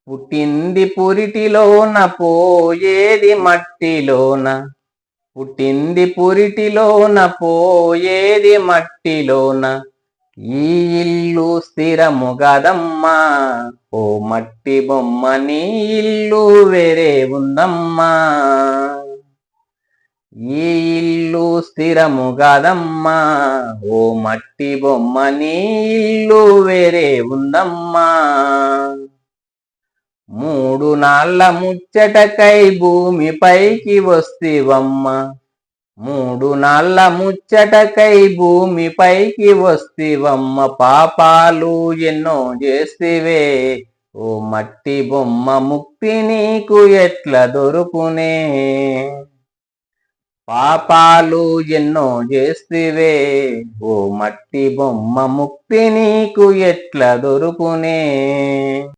పుట్టింది పురిటిలోన పోయేది మట్టిలోన. పుట్టింది పురిటిలోన పోయేది మట్టిలోన. ఈ ఇల్లు స్థిరము గదమ్మా, ఓ మట్టి బొమ్మ నీ ఇల్లు వేరే ఉందమ్మా. ఈ ఇల్లు స్థిరము గదమ్మా, ఓ మట్టి బొమ్మ నీ ఇల్లు వేరే ఉందమ్మా. మూడు నాళ్ళ ముచ్చటకై భూమిపైకి వస్తివమ్మ. మూడు నాళ్ళ ముచ్చటకై భూమిపైకి వస్తివమ్మ. పాపాలు ఎన్నో చేస్తివే, ఓ మట్టి బొమ్మ ముక్తి నీకు ఎట్ల దొరుకునే. పాపాలు ఎన్నో చేస్తివే, ఓ మట్టి బొమ్మ ముక్తి నీకు ఎట్ల దొరుకునే.